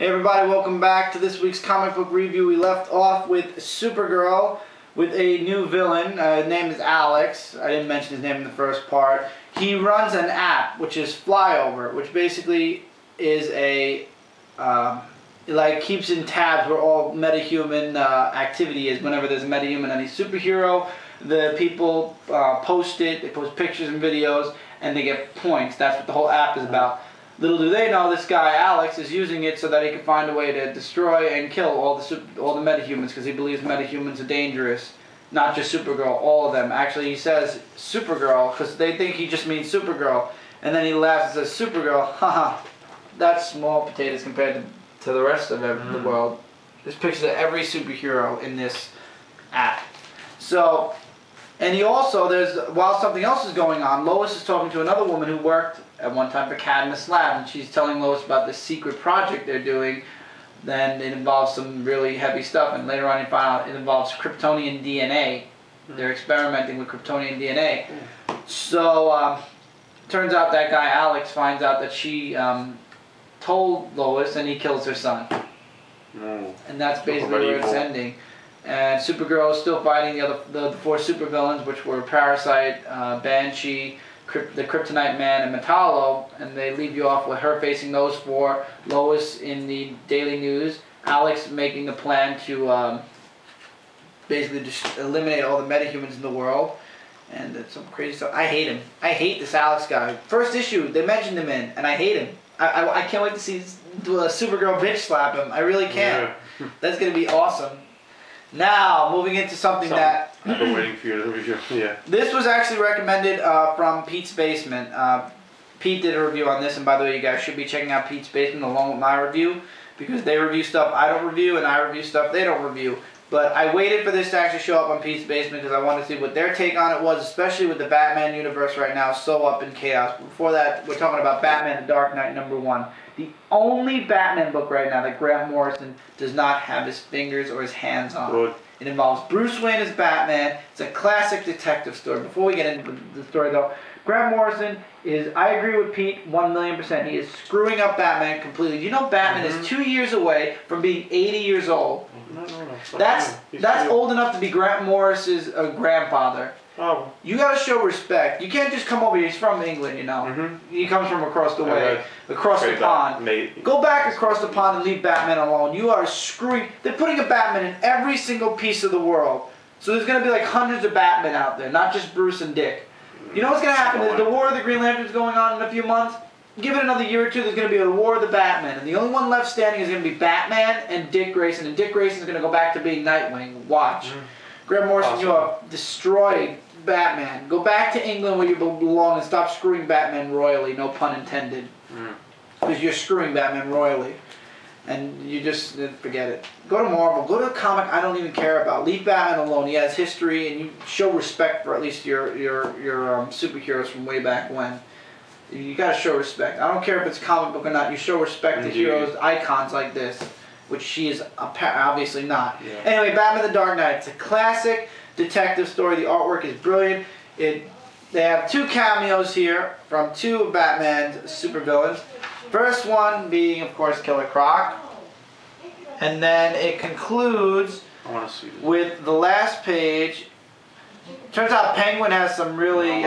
Hey everybody, welcome back to this week's comic book review. We left off with Supergirl with a new villain. His name is Alex. I didn't mention his name in the first part. He runs an app, which is Flyover, which basically is a, like keeps in tabs where all metahuman activity is. Whenever there's a metahuman, any superhero, the people post it, they post pictures and videos, and they get points. That's what the whole app is about. Little do they know, this guy Alex is using it so that he can find a way to destroy and kill all the metahumans, because he believes metahumans are dangerous. Not just Supergirl, all of them. Actually, he says Supergirl because they think he just means Supergirl, and then he laughs and says Supergirl. Haha, that's small potatoes compared to the rest of the world. There's pictures of every superhero in this app. So, and he also, while something else is going on, Lois is talking to another woman who worked at one time for Cadmus Lab, and she's telling Lois about this secret project they're doing. Then it involves some really heavy stuff, and later on you find out it involves Kryptonian DNA. They're experimenting with Kryptonian DNA. So, turns out that guy Alex finds out that she told Lois, and he kills her son. And that's basically where it's ending. And Supergirl is still fighting the four supervillains, which were Parasite, Banshee, the Kryptonite Man, and Metallo, and they leave you off with her facing those four, Lois in the Daily News, Alex making the plan to basically just eliminate all the metahumans in the world, and it's some crazy stuff. I hate him. I hate this Alex guy. First issue, they mentioned him in, and I hate him. I can't wait to see Supergirl bitch slap him. I really can't. Yeah. That's going to be awesome. Now, moving into something that I've been waiting for you to review. Yeah. This was actually recommended from Pete's Basement. Pete did a review on this, and by the way, you guys should be checking out Pete's Basement along with my review, because they review stuff I don't review, and I review stuff they don't review. But I waited for this to actually show up on Pete's Basement because I wanted to see what their take on it was, especially with the Batman universe right now so up in chaos. Before that, we're talking about Batman: The Dark Knight #1. The only Batman book right now that Grant Morrison does not have his fingers or his hands on. Good. It involves Bruce Wayne as Batman. It's a classic detective story. Before we get into the story though, Grant Morrison is, I agree with Pete 1,000,000%. He is screwing up Batman completely. You know Batman is 2 years away from being 80 years old. No. That's old enough to be Grant Morrison's grandfather. Oh. You gotta show respect. You can't just come over here. He's from England, you know. He comes from across the way, across the pond. Go back across the pond and leave Batman alone. You are screwing. They're putting a Batman in every single piece of the world. So there's gonna be like hundreds of Batmen out there, not just Bruce and Dick. You know what's gonna happen is the War of the Green Lanterns going on in a few months. Give it another year or two, there's going to be a War of the Batman, and the only one left standing is going to be Batman and Dick Grayson, and Dick Grayson is going to go back to being Nightwing. Watch. Grant Morrison, you have destroyed Batman. Go back to England where you belong and stop screwing Batman royally, no pun intended. Because you're screwing Batman royally. And you just forget it. Go to Marvel. Go to a comic I don't even care about. Leave Batman alone. He has history, and you show respect for at least your superheroes from way back when. You gotta show respect. I don't care if it's comic book or not. You show respect to heroes, icons like this, which she is obviously not. Yeah. Anyway, Batman: The Dark Knight. It's a classic detective story. The artwork is brilliant. They have two cameos here from two of Batman's supervillains. First one being, of course, Killer Croc, and then it concludes with the last page. Turns out Penguin has some really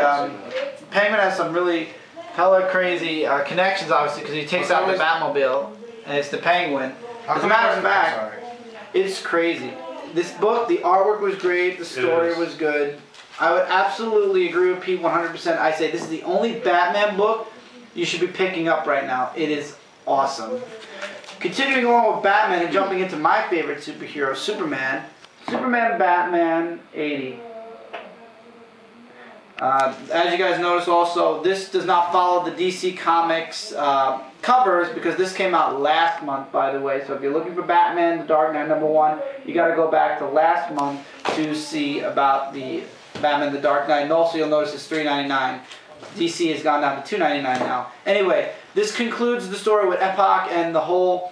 color crazy connections, obviously, because he takes out the Batmobile, and it's the Penguin. As a matter of fact, it's crazy. This book, the artwork was great, the story was good. I would absolutely agree with Pete 100%. I say this is the only Batman book you should be picking up right now. It is awesome. Continuing along with Batman and jumping into my favorite superhero, Superman. Superman Batman 80. As you guys notice also, this does not follow the DC Comics covers, because this came out last month, by the way. So if you're looking for Batman: The Dark Knight #1, you got to go back to last month to see about the Batman: The Dark Knight. And also you'll notice it's $3.99. DC has gone down to $2.99 now. Anyway, this concludes the story with Epoch and the whole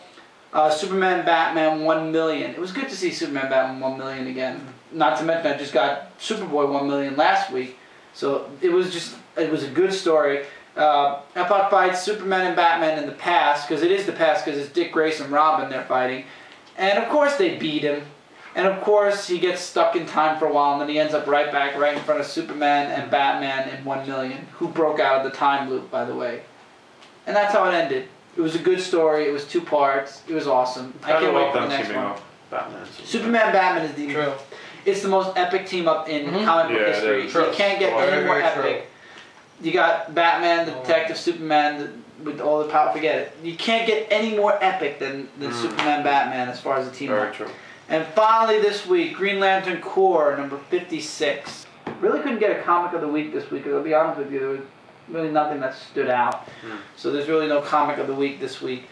Superman Batman 1,000,000. It was good to see Superman Batman 1,000,000 again. Not to mention I just got Superboy 1,000,000 last week. So it was a good story. Epoch fights Superman and Batman in the past, because it is the past, because it's Dick Grayson and Robin they're fighting. And of course they beat him. And of course he gets stuck in time for a while, and then he ends up right back right in front of Superman and Batman in 1 million, who broke out of the time loop, by the way. And that's how it ended. It was a good story. It was 2 parts. It was awesome. I can't wait for the next one. Batman, Superman Batman is the True. It's the most epic team up in comic book history. You can't get any more epic. You got Batman, the detective, Superman with all the power. Forget it. You can't get any more epic than Superman Batman as far as the team. Very true. And finally this week, Green Lantern Corps number 56. Really couldn't get a comic of the week this week. I'll be honest with you, there was really nothing that stood out. So there's really no comic of the week this week.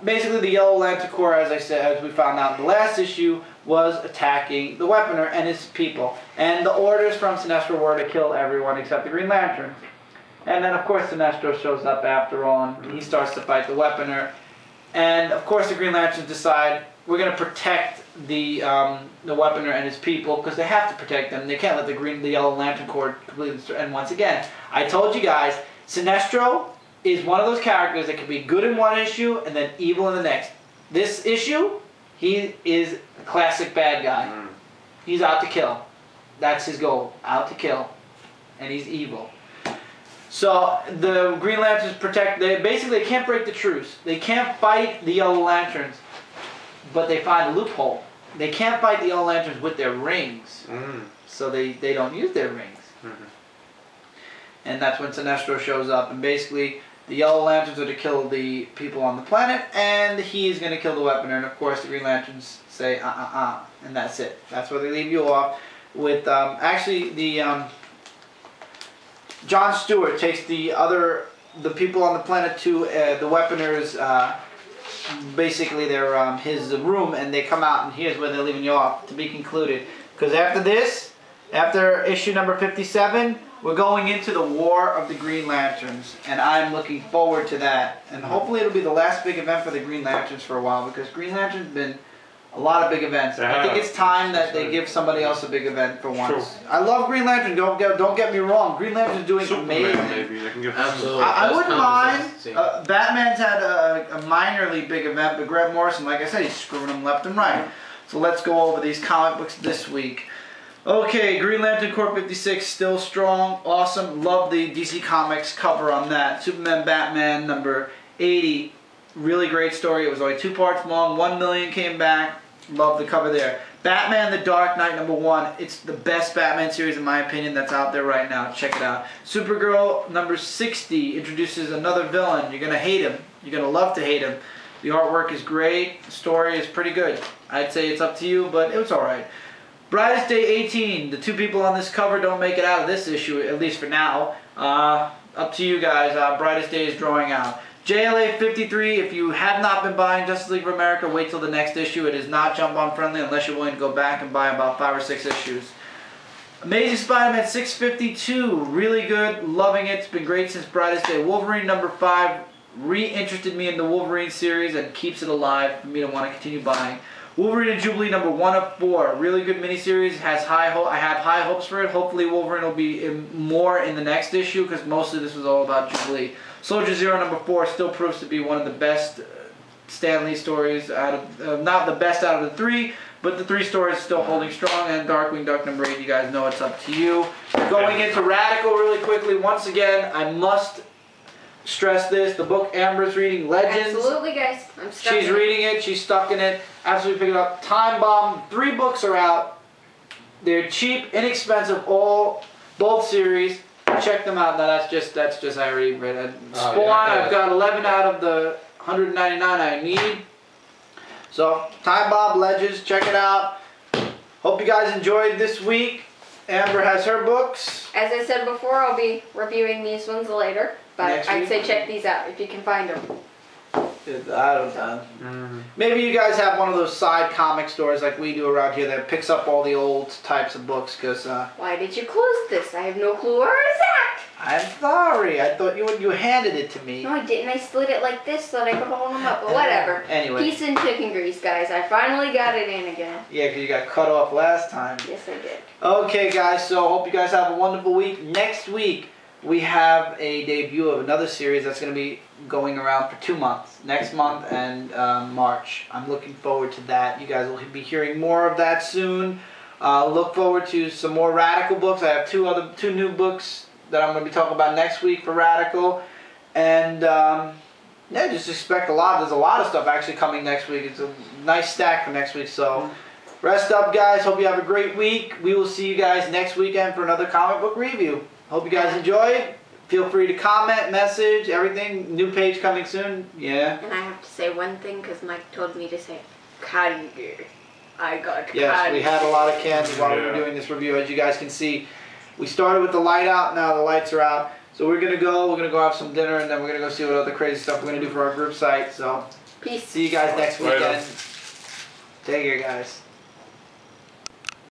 Basically, the Yellow Lantern Corps, as I said, as we found out in the last issue, was attacking the Weaponer and his people. And the orders from Sinestro were to kill everyone except the Green Lantern. And then, of course, Sinestro shows up after all, and he starts to fight the Weaponer. And, of course, the Green Lanterns decide, we're going to protect the Weaponer and his people, because they have to protect them. They can't let the Yellow Lantern Corps completely destroy. And once again, I told you guys, Sinestro is one of those characters that can be good in one issue and then evil in the next. This issue, he is a classic bad guy. He's out to kill. That's his goal, out to kill. And he's evil. So the Green Lanterns they can't break the truce. They can't fight the Yellow Lanterns, but they find a loophole. They can't fight the Yellow Lanterns with their rings. So they don't use their rings. And that's when Sinestro shows up, and basically the Yellow Lanterns are to kill the people on the planet, and he's going to kill the Weaponer. And of course the Green Lanterns say, and that's it. That's where they leave you off with, actually the, John Stewart takes the people on the planet to the Weaponer's, basically their, his room, and they come out, and here's where they're leaving you off, to be concluded. Because after this, after issue number 57, we're going into the War of the Green Lanterns, and I'm looking forward to that. And hopefully it'll be the last big event for the Green Lanterns for a while, because Green Lantern's been a lot of big events. I think it's time that they give somebody else a big event for once. I love Green Lantern, don't get me wrong. Green Lantern's doing amazing. Maybe they can give Absolutely. I wouldn't mind. Batman's had a minorly big event, but Grant Morrison, like I said, he's screwing them left and right. So let's go over these comic books this week. Okay, Green Lantern Corps 56, still strong, awesome. Love the DC Comics cover on that. Superman Batman number 80, really great story. It was only 2 parts long, 1 million came back. Love the cover there. Batman the Dark Knight number 1, it's the best Batman series in my opinion that's out there right now. Check it out. Supergirl number 60 introduces another villain. You're going to hate him. You're going to love to hate him. The artwork is great. The story is pretty good. I'd say it's up to you, but it was alright. Brightest Day 18. The 2 people on this cover don't make it out of this issue, at least for now. Up to you guys. Brightest Day is drawing out. JLA 53. If you have not been buying Justice League of America, wait till the next issue. It is not jump on friendly unless you're willing to go back and buy about 5 or 6 issues. Amazing Spider-Man 652. Really good. Loving it. It's been great since Brightest Day. Wolverine number 5 re-interested me in the Wolverine series and keeps it alive for me to want to continue buying. Wolverine and Jubilee number 1 of 4, really good miniseries. I have high hopes for it. Hopefully Wolverine will be more in the next issue, because most of this was all about Jubilee. Soldier Zero number 4 still proves to be one of the best Stan Lee stories out of, not the best out of the 3, but the 3 stories still holding strong. And Darkwing Duck number 8, you guys know it's up to you. Going into Radical really quickly, once again, I must stress this, the book Amber's reading, Legends. Absolutely, guys. I'm stuck She's reading it, she's stuck in it. Absolutely pick it up. Time Bomb, 3 books are out. They're cheap, inexpensive, both series. Check them out. Now that's just I already read it. Spawn, I've got 11 out of the 199 I need. So Time Bomb, Legends, check it out. Hope you guys enjoyed this week. Amber has her books. As I said before, I'll be reviewing these ones later. But I'd say check these out if you can find them. I don't know. Maybe you guys have one of those side comic stores like we do around here that picks up all the old types of books. Cause why did you close this? I have no clue where it's at. I'm sorry. I thought you handed it to me. No, I didn't. I slid it like this so that I could hold them up. But whatever. Anyway. Peace and chicken grease, guys. I finally got it in again. Yeah, because you got cut off last time. Yes, I did. Okay, guys. So hope you guys have a wonderful week. Next week, we have a debut of another series that's going to be going around for 2 months. Next month and March. I'm looking forward to that. You guys will be hearing more of that soon. Look forward to some more Radical books. I have two new books that I'm going to be talking about next week for Radical. And yeah, just expect a lot. There's a lot of stuff actually coming next week. It's a nice stack for next week. So rest up, guys. Hope you have a great week. We will see you guys next weekend for another comic book review. Hope you guys enjoyed. Feel free to comment, message, everything. New page coming soon. Yeah. And I have to say one thing because Mike told me to say candy. I got candy. Yes, we had a lot of candy while we were doing this review. As you guys can see, we started with the light out. Now the lights are out. So we're gonna go have some dinner, and then we're gonna go see what other crazy stuff we're gonna do for our group site. So peace. See you guys next weekend. Take care, guys.